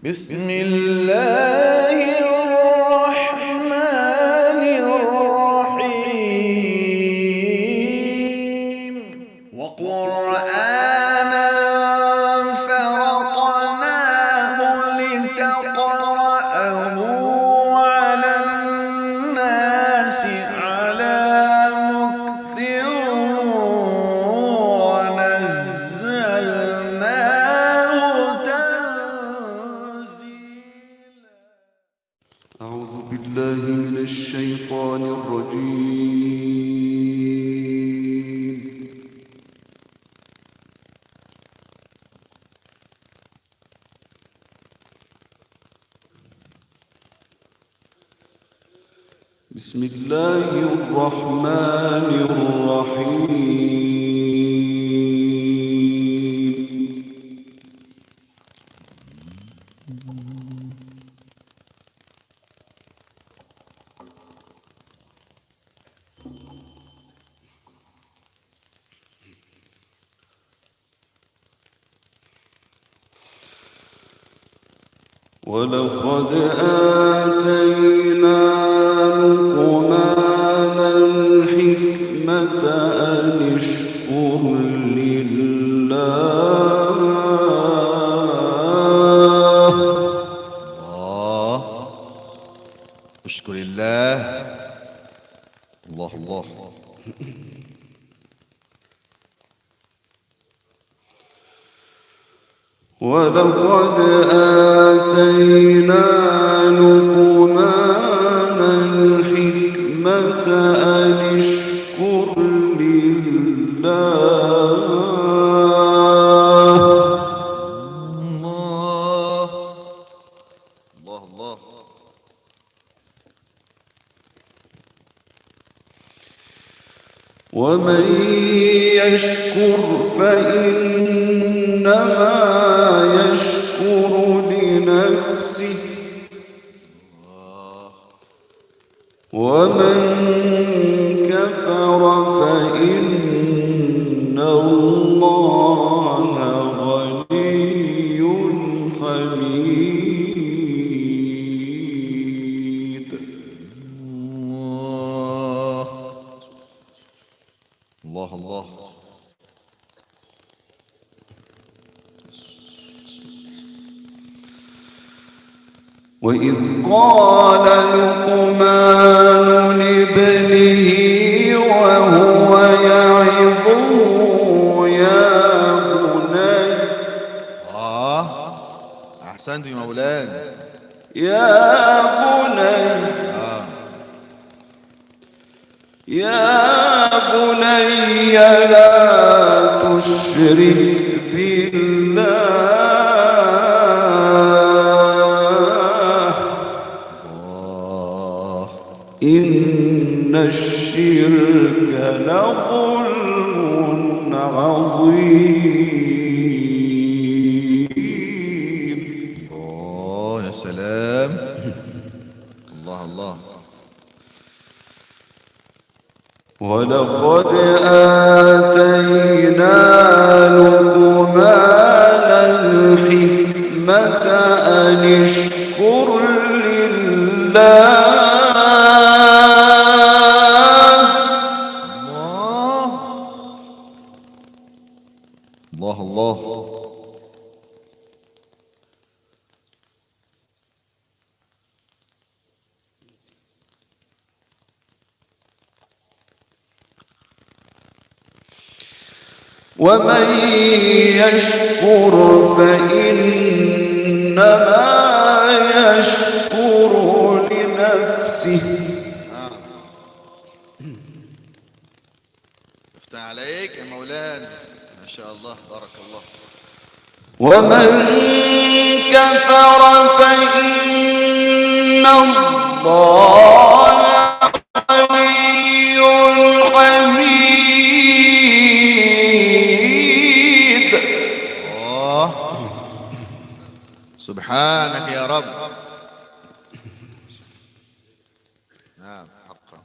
بسم الله الرحمن الرحيم وقرآنا فرقناه لتقرأه على الناس على مكث ونزلناه تنزيلا. أعوذ بالله من الشيطان الرجيم. بسم الله الرحمن الرحيم. ولقد آتينا لقمان الحكمة أن اشكر لله. الله، اشكر الله. الله الله. ولقد آتينا لقمان الحكمة أن اشكر لله. الله الله الله. ومن يشكر فإنما يشكر لنفسه ومن كفر فإن الله غني حميد. الله الله الله. وإذ قال لقمان لابنه وهو يعظه يا بني أحسنت يا مولانا. يا بني يا بني لا تشرك بالله إن الشرك لظلم عظيم. الله يا سلام. الله الله. ولقد آتينا لقمان الحكمة أن اشكر لله. الله الله. ومن يشكر فإنما يشكر لنفسه افتح عليك يا مولانا، ما شاء الله بارك الله. ومن كفر فإن الله غني حميد. سبحانك يا رب. نعم حقا.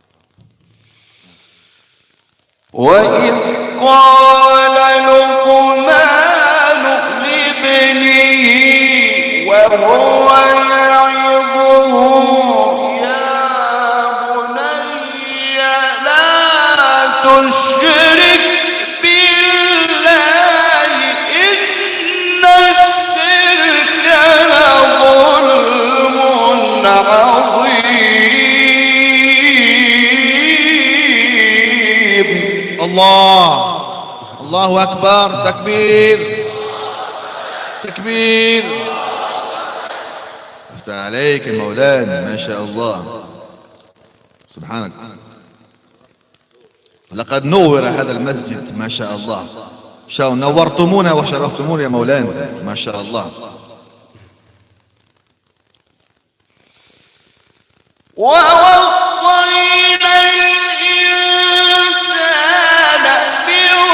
وإذ قال لقمان لابنه وهو يعظه يا بني لا تشرك بالله إن الشرك لظلم عظيم. الله أكبر. تكبير تكبير. افتح عليك يا مولانا، ما شاء الله، سبحانك. لقد نور هذا المسجد ما شاء الله، نورتمونا وشرفتمونا يا مولانا ما شاء الله. ووصينا الإنسان بوالديه.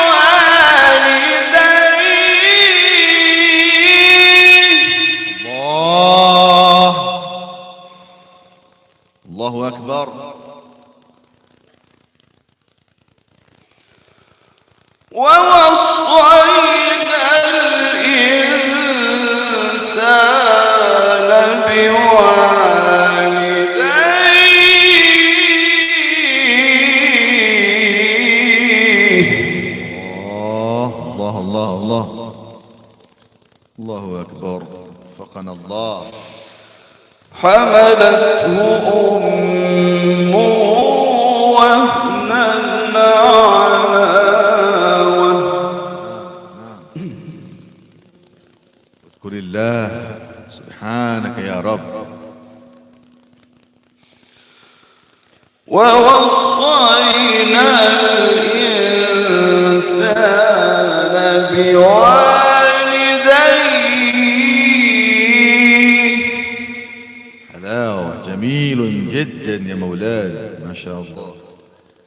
الله أكبر. ووصينا الإنسان بوالديه. الله أكبر. فقنا الله. حملته أمه وهنا على اذكر الله سبحانك يا رب. ووصينا الإنسان بوالديه. حلاوة، جميل جدا يا مولانا ما شاء الله.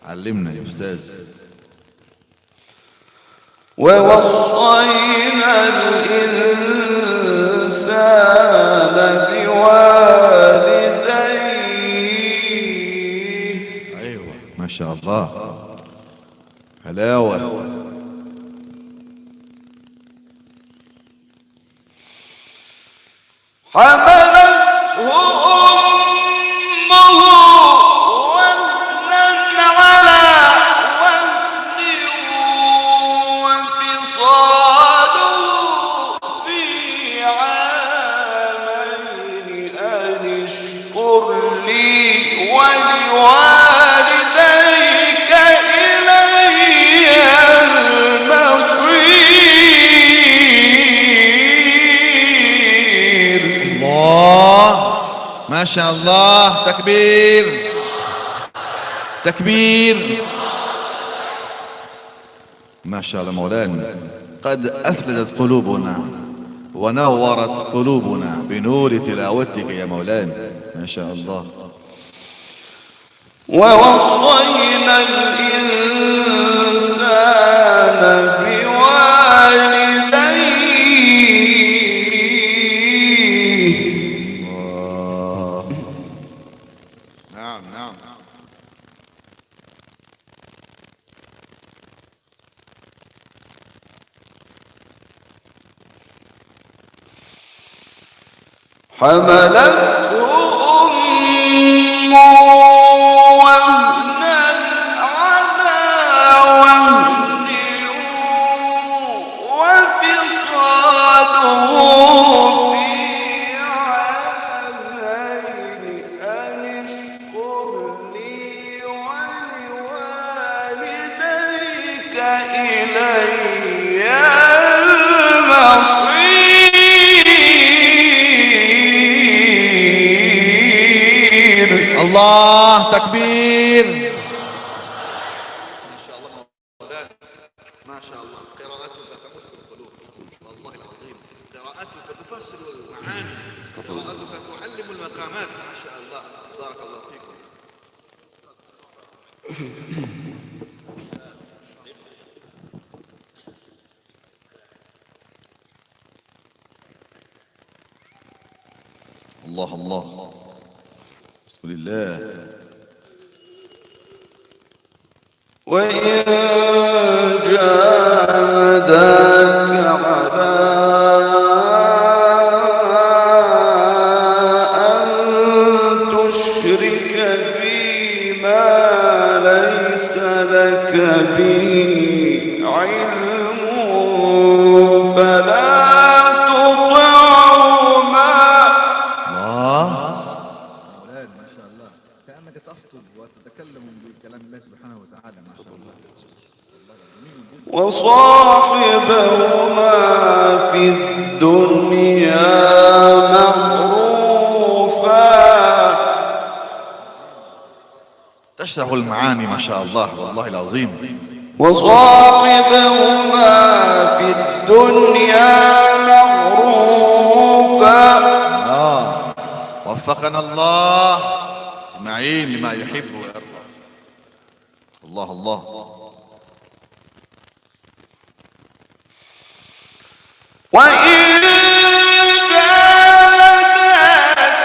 علمنا يا أستاذ. ووصينا الإنسان بوالديه. أيوة ما شاء الله، حلاوة. حملته أمه وهنا على وهن وفصاله في عامين أن اشكر لي ولوالديك إلي المصير. الله ما شاء الله. تكبير تكبير. ما شاء الله مولانا، قد أثلجت قلوبنا ونورت قلوبنا بنور تلاوتك يا مولانا ما شاء الله. ووصينا الإنسان بوالديه. نعم نعم. حملته أمه وهنا على وهن وفصاله في عامين أن اشكر لي ولوالديك إلي المصير. الله تكبير. ما شاء الله مولانا ما شاء الله. قراءتك تمس القلوب والله العظيم. قراءتك تفسر المعاني، قراءتك تعلم المقامات ما شاء الله. بارك الله فيكم. الله الله. بسم الله. وإن جاهداك على وصاحبهما في الدنيا معروفا. تشرح المعاني ما شاء الله والله العظيم. وصاحبهما في الدنيا معروفا. وفقنا الله معين لما يحب ويرضى. الله الله. وإن جاهداك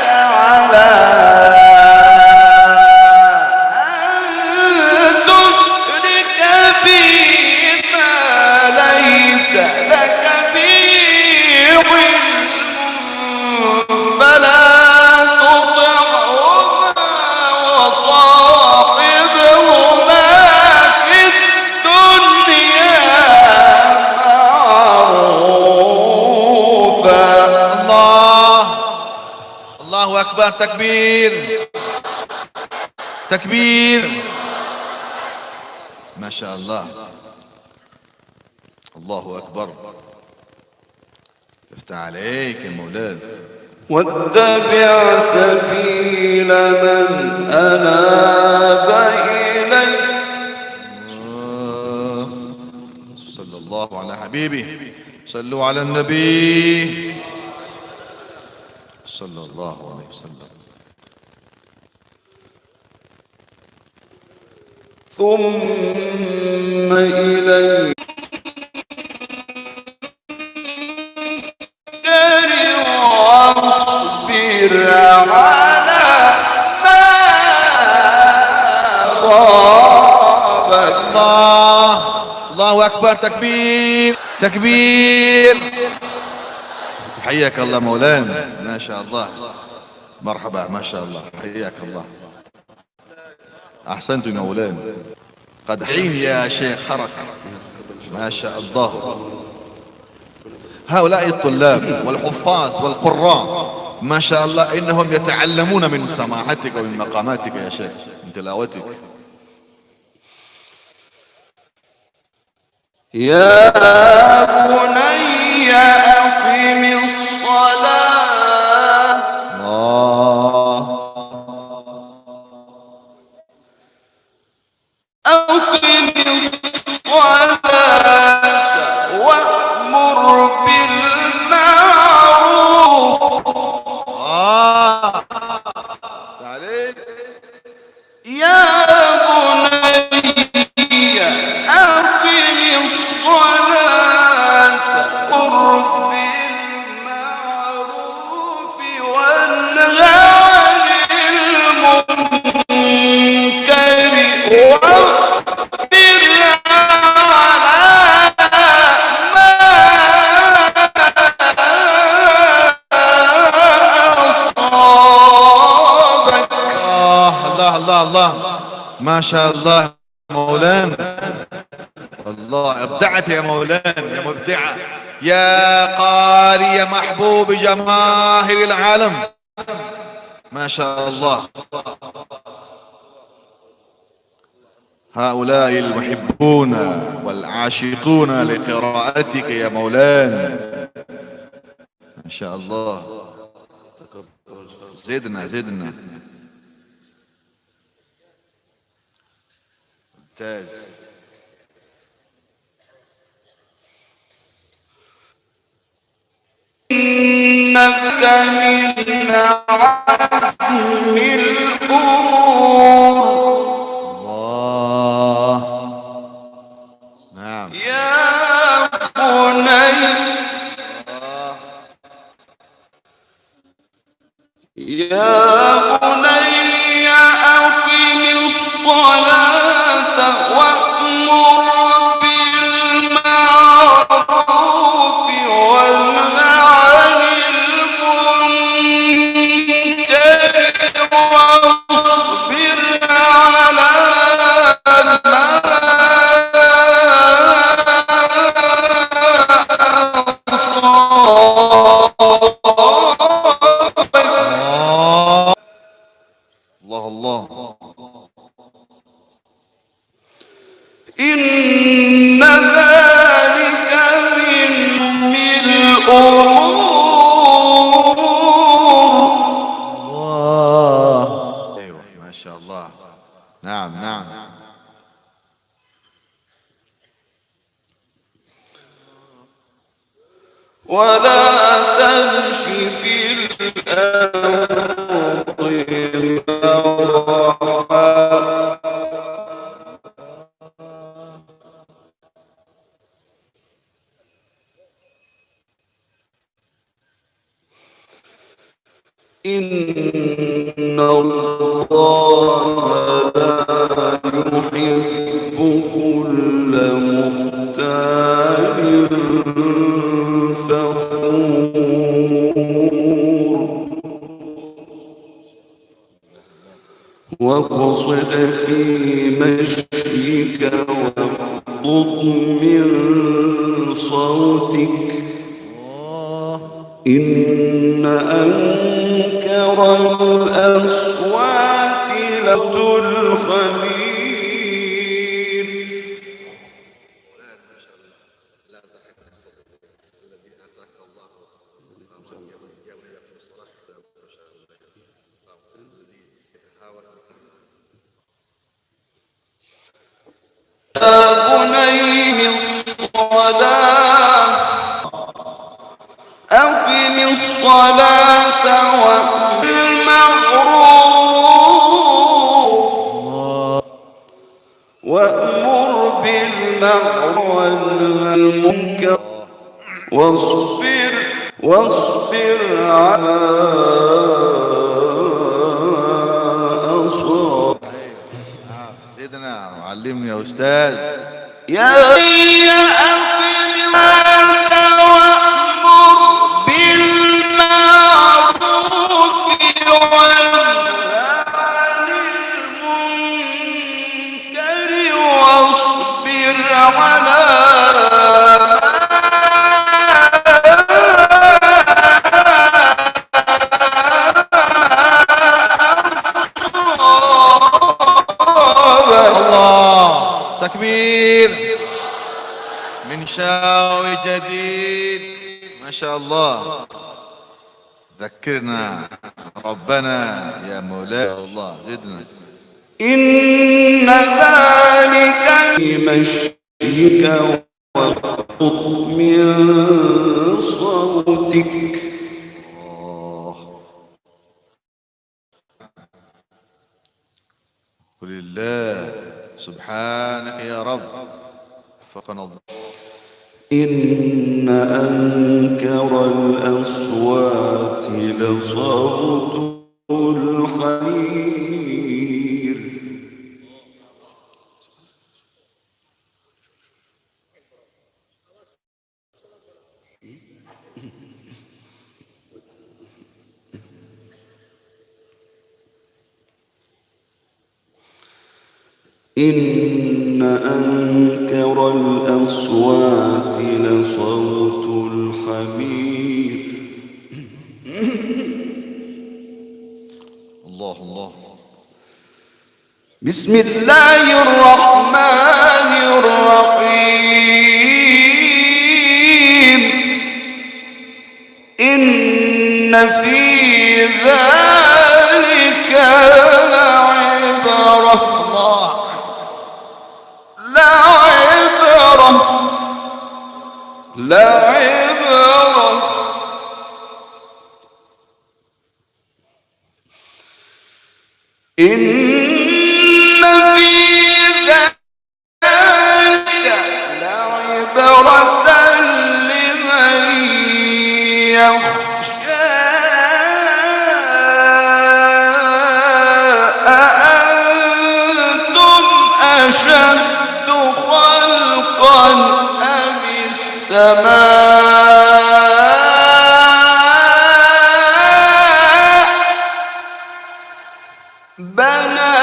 على أن تشرك بي ما ليس لك به علم فلا تطعهما وصاحبهما في الدنيا معروفا. الله أكبر. تكبير تكبير ما شاء الله. الله أكبر. افتح عليك يا مولانا. واتبع سبيل من أناب إلي. صلى الله على حبيبي. صلوا على النبي صلى الله عليه وسلم. ثم إلي واصبر على ما أصابك. الله أكبر. تكبير تكبير. حياك الله مولانا ما شاء الله. مرحبا ما شاء الله. حياك الله. أحسنتم يا مولانا. قد حين يا شيخ حرك ما شاء الله. هؤلاء الطلاب والحفاظ والقراء ما شاء الله إنهم يتعلمون من سماحتك ومن مقاماتك يا شيخ من تلاوتك. يا بني أقم الصلاة. أقم الصلاة وأمر بالمعروف. يا بني أقم الصلاة وأمر بالمعروف وانه عن المنكر واصبر على ما أصابك. الله الله الله ما شاء الله مولانا. الله ابدعت يا مولانا يا مبدعة يا قاري يا محبوب جماهير العالم ما شاء الله. هؤلاء المحبون والعاشقون لقراءتك يا مولانا ما شاء الله. زدنا زدنا. ممتاز. إنك من عزم الأمور. الله. نعم. يا بني أقم الصلاة وأمر بالمعروف وانه عن المنكر واصبر على ما أصابك. الأرض مرحا إن الله لا يحب كل مختال فخور واقصد في مشيك واغضض من صوتك إن أنكر الأصوات للحمير. لا تحرك الذي آتاك الله يا الصلاة ما شاء الله الذي يتهاون يا بني الصلاة أقم الصلاة وأمر بالمعروف وانهى عن المنكر واصبر على أصابك. سيدنا علمني يا أستاذ. يا أقم الصلاة وأمر بالمعروف وانهى عن المنكر واصبر على الله تكبير من شاوي جديد ما شاء الله. ذكرنا ربنا يا مولاي الله زدنا. إن ذلك مشيك واغضض من صوتك قل الله سبحانك يا رب وفقنا الله. إن أنكر الأصوات لصوت الحمير. إن أنكر الأصوات لصوت الحمير. الله الله. بسم الله الرحمن الرحيم. إن في ذلك لعبرة إن في ذلك لعبرة لمن يخشى أأنتم أشد خلقا أم السماء بناها.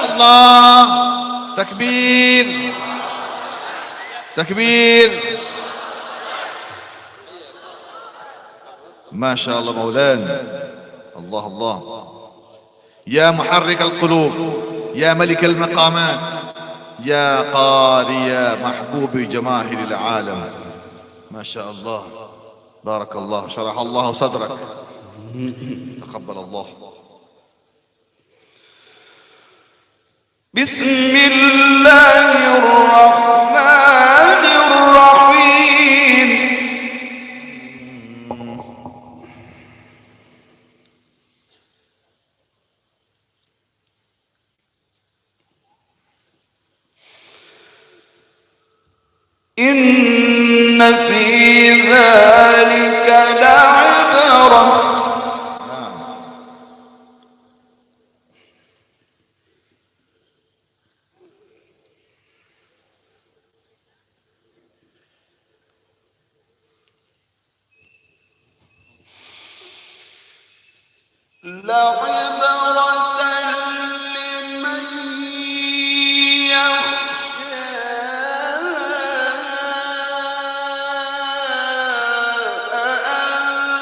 الله تكبير تكبير ما شاء الله مولانا. الله الله. يا محرك القلوب يا ملك المقامات يا قاري محبوب جماهير العالم ما شاء الله. بارك الله شرح الله صدرك تقبل الله. بسم الله الرحمن الرحيم. إن في ذلك لعبرة لمن يخشى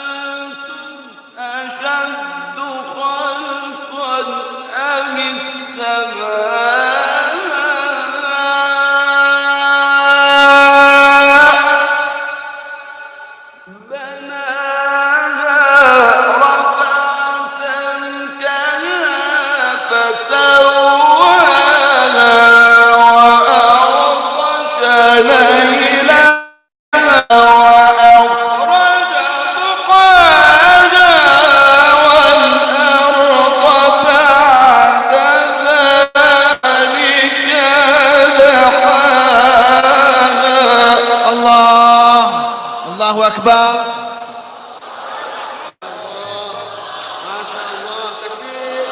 أأنتم أشد خلقا أم السماء بناها رفع سمكها فسواها وأغطش ليلها وأخرج ضحاها والأرض بعد ذلك دحاها. الله أكبر. ما شاء الله، تكبير.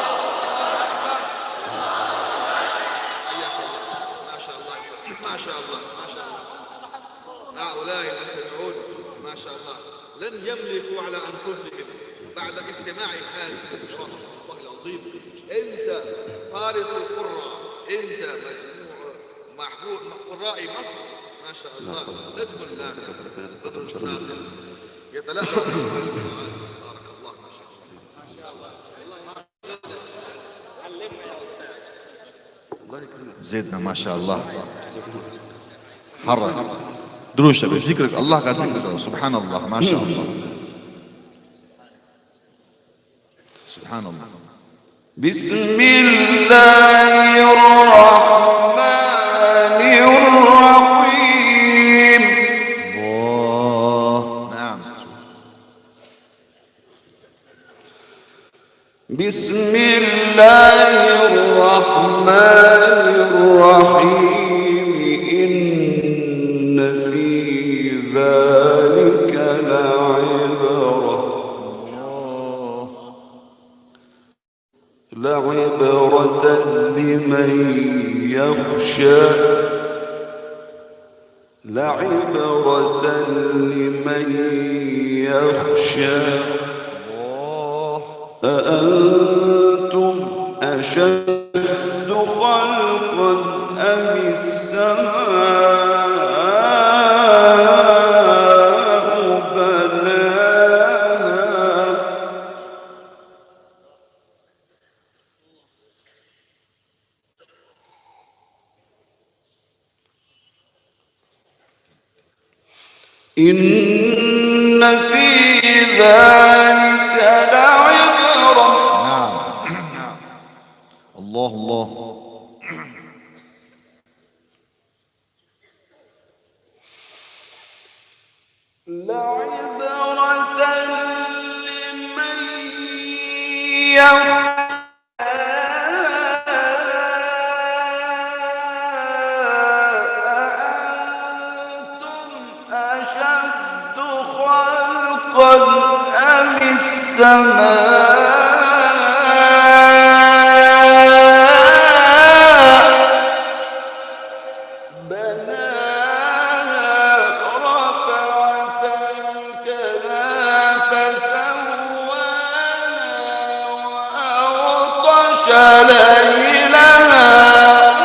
ما شاء الله، ما شاء الله، ما شاء الله. هؤلاء المستمعون ما شاء الله لن يملكوا على أنفسهم بعد استماع هذه الإشارة. والله العظيم أنت فارس القراء، أنت مجموع محبوب قراء مصر ما شاء الله. نجم الله بدر ساطع يتلألأ باسم القراءات. بارك الله ما شاء الله. زيدنا ما شاء الله. حرك دروشة بذكرك الله قاسمك. سبحان الله ما شاء الله. سبحان الله. بسم الله الرحمن الرحيم. الله. نعم. بسم الله الرحمن الرحيم. إن في ذلك لعبرة لمن يخشى. لعبرة لمن يخشى. أأنتم أشد خلقا أم السماء بناها إن في ذلك لعبرة. نعم. الله الله. لعبرة لمن يخشى أأنتم أشد خلقا أم السماء بناها رفع سمكها فسواها وأغطش ليلها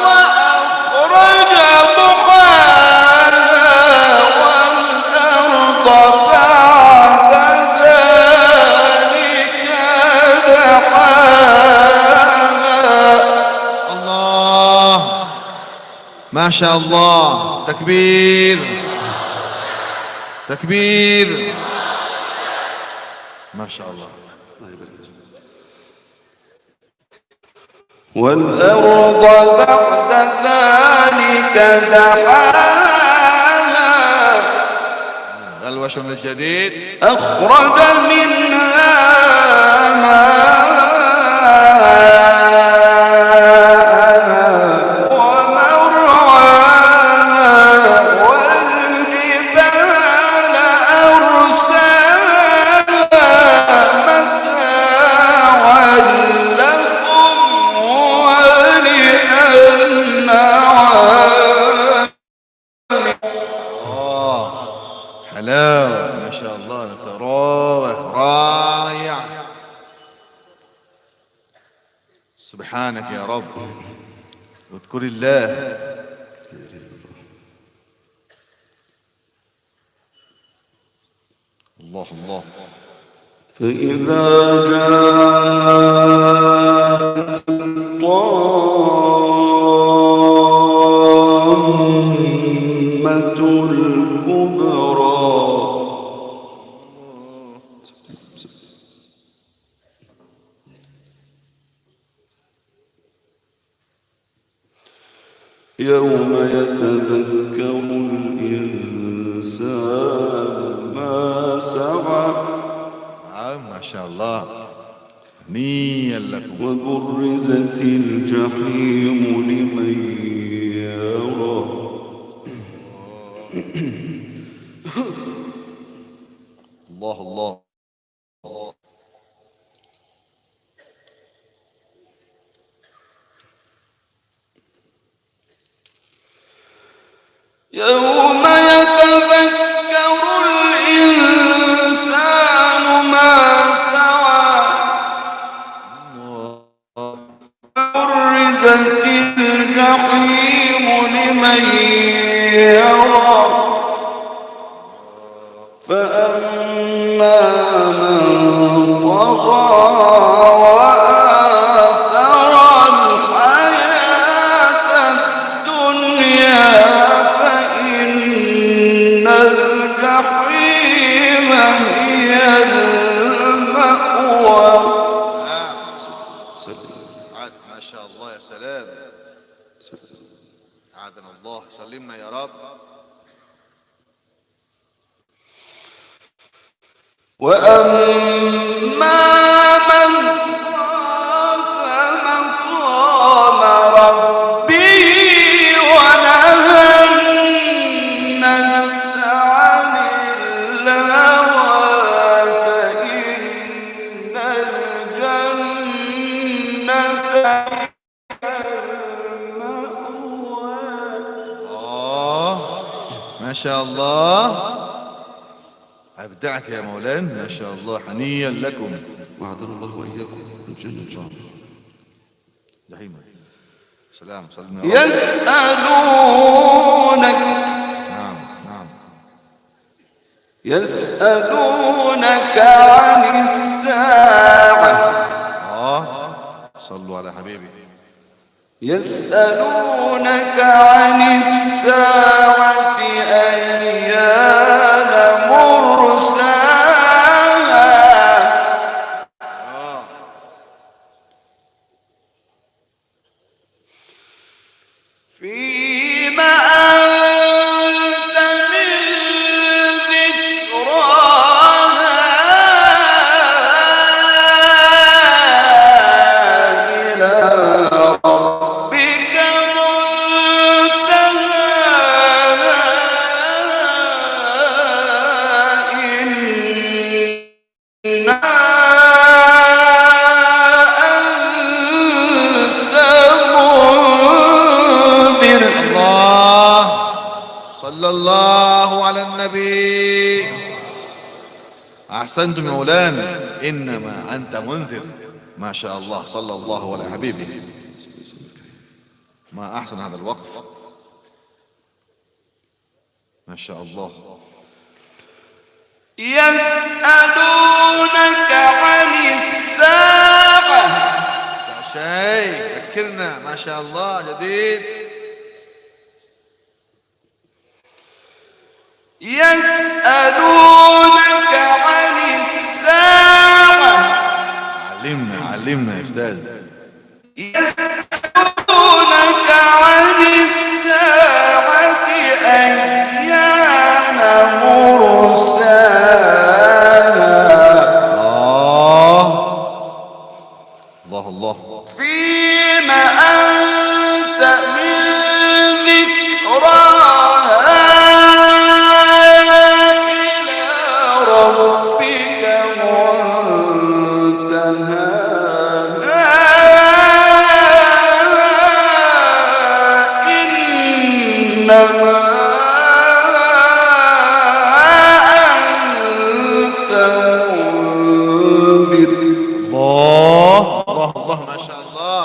وأخرج ضحاها والأرض بعد ذلك دحاها. الله ما شاء الله. تكبير تكبير. ما شاء الله. والأرض بعد ذلك دحاها. لا الوشن الجديد. أخرج منها ماءها ومرعاها والجبال أرساها متاعا لكم ولأنعامكم. حلاوة ما شاء الله، نتراوح رائع. سبحانك يا رب. واذكر الله. الله الله. فإذا جاءت الطامة الكبرى يوم يتذكر الإنسان ما سعى. ما شاء الله، هنيئا لكم. وبرزت الجحيم لمن يرى. الله الله. يوم يتذكر الإنسان ما سعى. برزت الجحيم لمن يرى. فأما من طغى وآثر الحياة الدنيا فإن الجحيم هي المأوى. ما شاء الله، يا سلام. عادنا الله، سلمنا يا رب. وأما من خاف مقام ربه ونهى النفس عن الهوى فإن الجنة هي المأوى. ما شاء الله، أبدعت يا مولانا، ما شاء الله، هنيئا لكم. وعدنا الله وإياكم الجنة. جحيم. سلام. سلمنا. يسألونك نعم نعم. يسألونك عن الساعة. صلوا على حبيبي. يسألونك عن الساعة أيان مرساها. فيما أنت من ذكراها إلى ربك منتهاها. إنا أنت منذر. الله. صلى الله على النبي. أحسنتم يا مولانا، إنما أنت منذر. ما شاء الله، صلى الله على حبيبه. ما أحسن هذا الوقف، ما شاء الله. يسألونك عن الساعة. شيء ذكرنا، ما شاء الله، جديد. يسألونك عن الساعة. علمنا يا أستاذ. يسألونك عن الساعة أيان مرساها منذر. الله الله الله، ما شاء الله.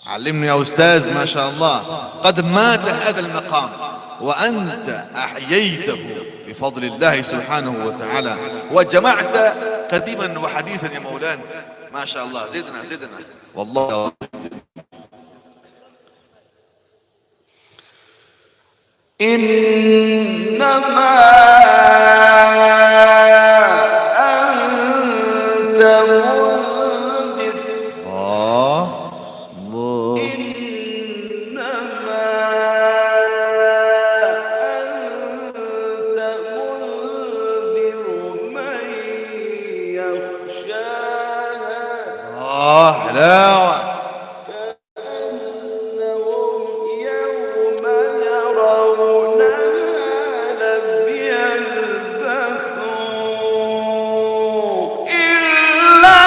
علمني يا أستاذ، ما شاء الله. قد مات هذا المقام وأنت أحييته بفضل الله سبحانه وتعالى، وجمعت قديما وحديثا يا مولانا. ما شاء الله، زدنا زدنا والله. إنما أنت منذر. الله الله. إنما أنت منذر من يخشاها. حلاوة. كأنهم يوم يرونها لم يلبثوا إلا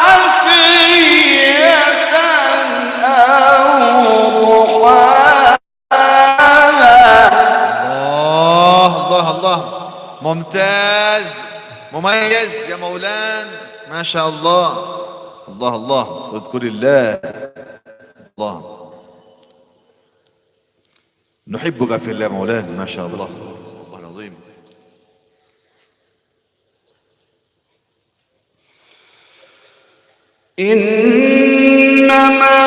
عشية أو ضحاها. الله الله الله، ممتاز مميز يا مولانا، ما شاء الله. الله الله، اذكر الله. الله، نحبك في الله مولانا، ما شاء الله. الله العظيم. إنما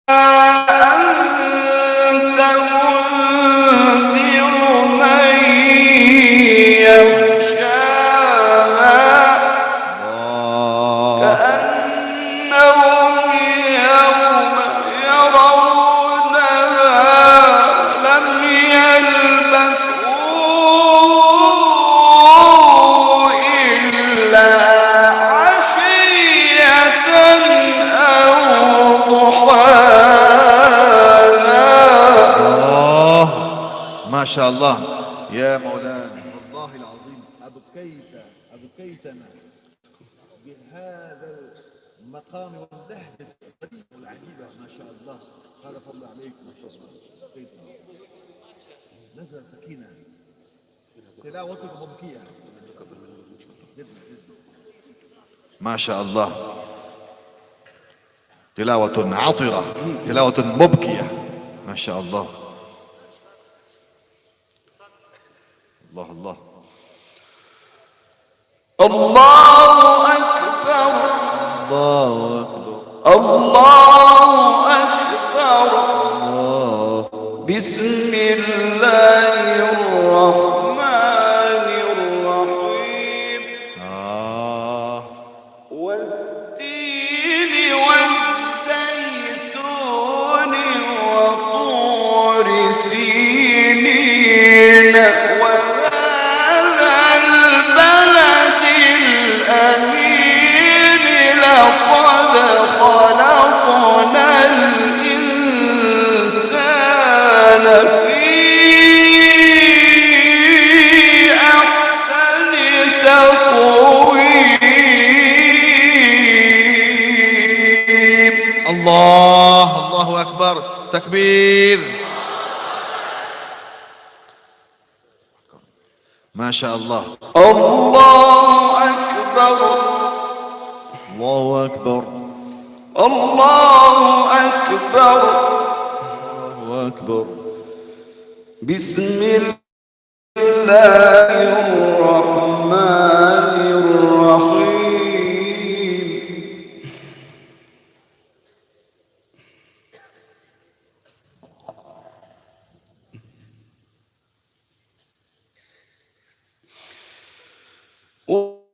أنت منذر من يخشاها. كأنهم يوم يرونها لم يلبثوا إلا عشية أو ضحاها. الله، ما شاء الله يا مولانا. والله العظيم أبكيتنا بهذا المقام واللهجة القديمة العجيبة، ما شاء الله. هذا فضل عليك، ما شاء الله. أبكيتنا، نزلت سكينة، تلاوتك مبكية، ما شاء الله. تلاوة عطرة، تلاوة مبكية، ما شاء الله. الله الله. الله أكبر. الله أكبر. الله أكبر. بسم الله الرحمن الرحيم. والتين والزيتون وطور سينين وهذا البلد الأمين. لقد خلقنا الإنسان في أحسن تقويم. الله الله أكبر، تكبير، ما شاء الله. الله أكبر. الله أكبر. الله أكبر. الله أكبر. بسم الله الرحمن الرحيم.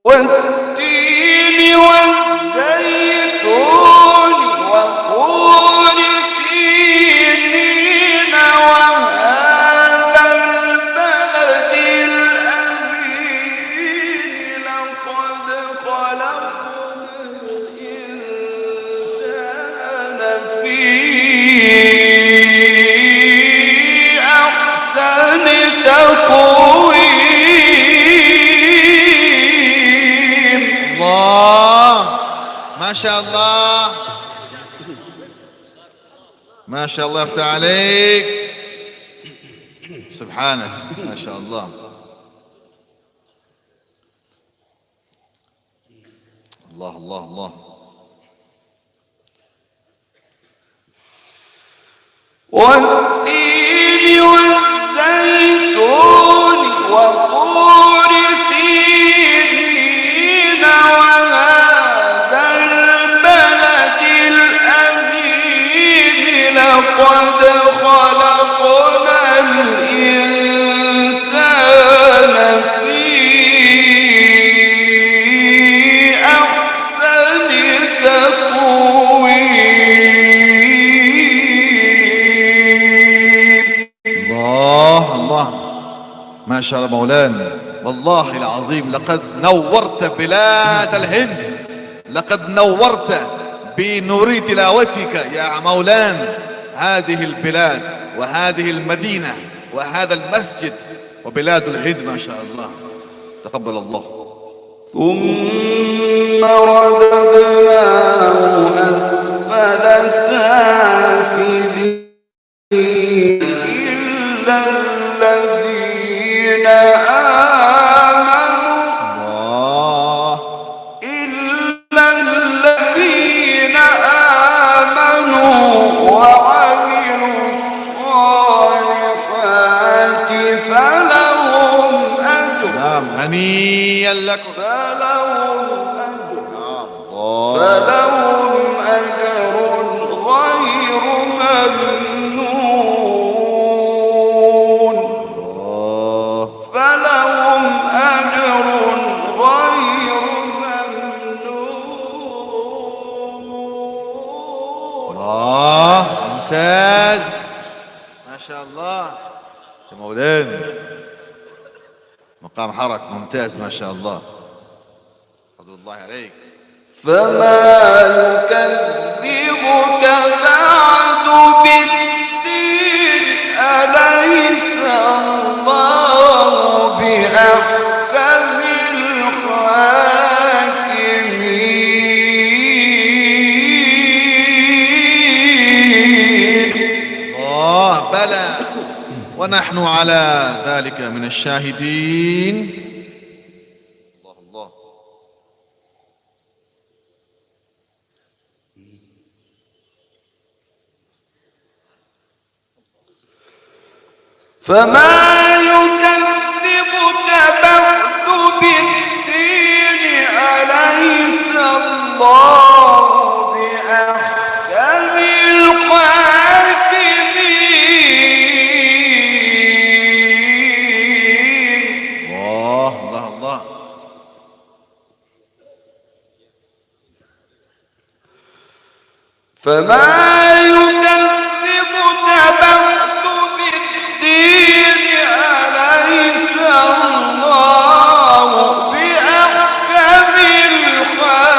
والتين والزيتون وطور سينين وهذا البلد الأمين. لقد خلقنا الإنسان في أحسن تقويم. الله، ما شاء الله، ما شاء الله، يفتح عليك، سبحانك، ما شاء الله. الله الله الله. والتين والزيتون وطور سينين وهذا البلد الأمين لقد خلقنا الإنسان في أحسن تقويم. الله الله ما شاء الله مولانا، والله العظيم لقد نورت بلاد الهند، لقد نورت بنور تلاوتك يا مولانا هذه البلاد وهذه المدينة وهذا المسجد وبلاد الهند ما شاء الله. تقبل الله. ثم رددناه أسفل سافلين إلا الذين آمنوا إلا الذين آمنوا وعملوا الصالحات فلهم أجر. نعم هنيئا لكم. فلهم أجر غير ممنون. فلهم أجر غير ممنون. الله ممتاز ما شاء الله يا مولانا، مقام حرك ممتاز ما شاء الله، فضل الله عليك. فما يكذبك بعد بالدين أليس الله بأحكم الحاكمين. بلى ونحن على ذلك من الشاهدين. الله الله. فما يكذبك بعد بالدين أليس الله بأحكم الحاكمين. الله الله الله. فما يكذبك بعد بالدين أليس الله بأحكم الحاكمين.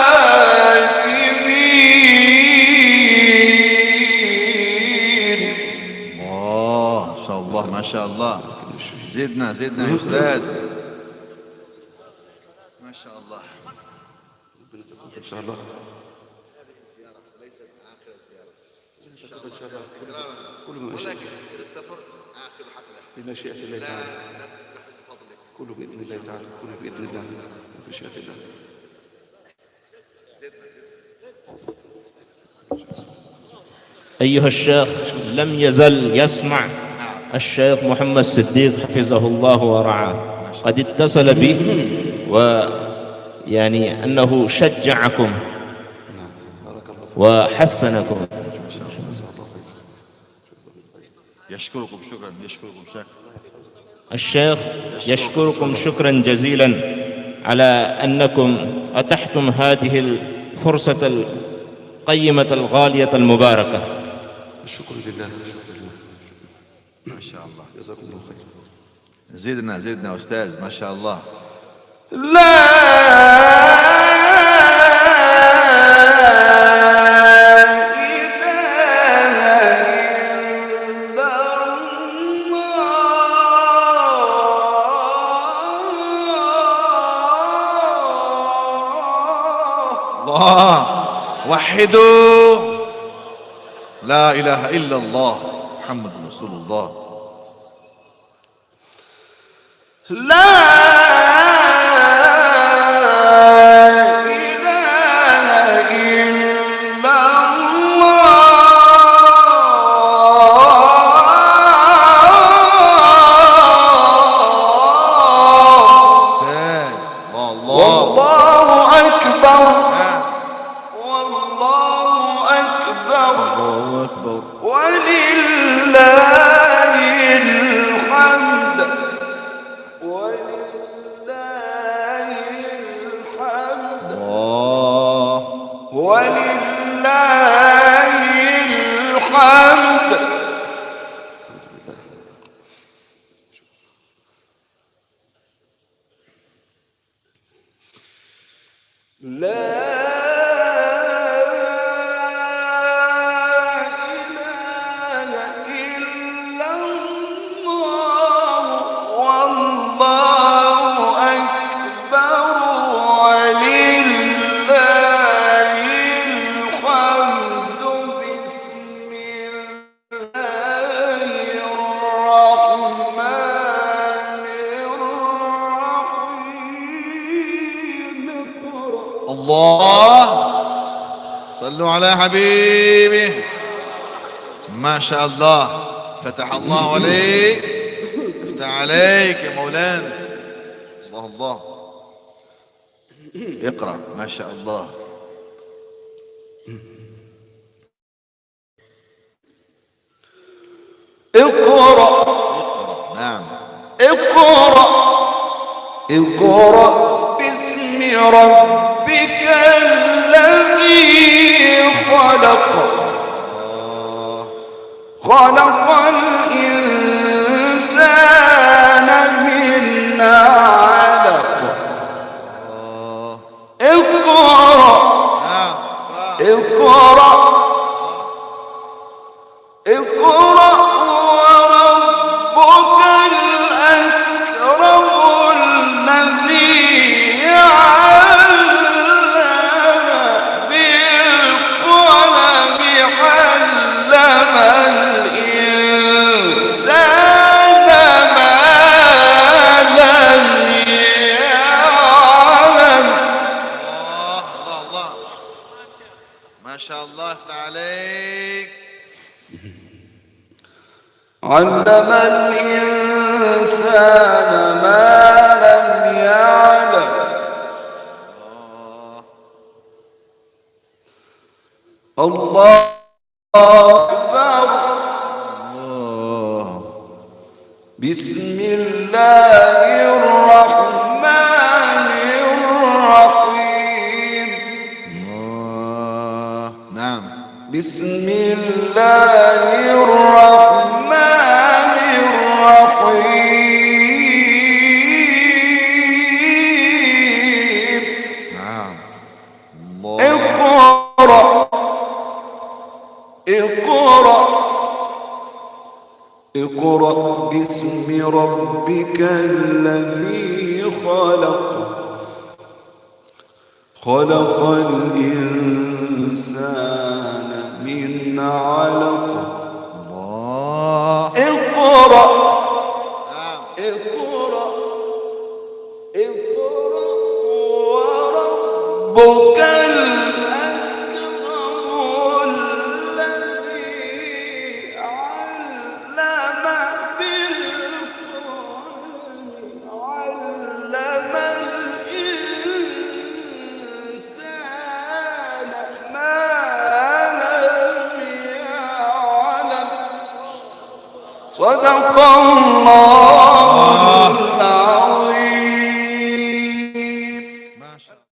ما شاء الله ما شاء الله. زدنا زدنا يا أستاذ ما شاء الله. إن شاء الله ليست آخر زيارة إن شاء إن شاء الله الله، كل بمشيئة ولكن السفر آخر حفلة بمشيئة الله لا تعالى، تحت فضلك. كله بإذن الله تعالى، كله بإذن الله بمشيئة الله. أيها الشيخ، لم يزل يسمع الشيخ محمد صديق حفظه الله ورعاه قد اتصل به ويعني أنه شجعكم وحسنكم. يشكركم شكرا، يشكركم شكرا. الشيخ يشكركم شكرا جزيلا على أنكم أتحتم هذه الفرصة القيمة الغالية المباركة. الشكر لله، الشكر لله. ما شاء الله جزاكم الله خير. زدنا زدنا أستاذ ما شاء الله. لا الله وحدوا لا إله إلا الله محمد رسول الله. لا إله ولله الحمد. لا إله إلا الله والله أكبر ولله الحمد. بسم الله الرحمن الرحيم. الله، صلوا على حبيبه. ما شاء الله، فتح الله عليك، افتح عليك يا مولانا. الله الله، اقرأ. ما شاء الله. اقرأ. نعم. اقرأ. اقرأ باسم ربك الذي خلق. خلق الإنسان من علق. اقرأ. نعم. اقرأ. اقرأ وربك الأكرم الذي علم بالقلم علم الإنسان ما لم يعلم. الله الله الله، ما شاء الله، افتح عليك. علم الإنسان ما لم يعلم. الله أكبر. بسم الله الرحمن الرحيم. نعم. بسم الله الرحمن الرحيم. نعم. الله. اقرأ. اقرأ. اقرأ باسم ربك الذي خلق. خلق الإنسان من علق. الله. اقرأ. نعم. اقرأ. اقرأ وربك الأكرم الذي علم بالقلم علم الإنسان ما لم يعلم. صدق الله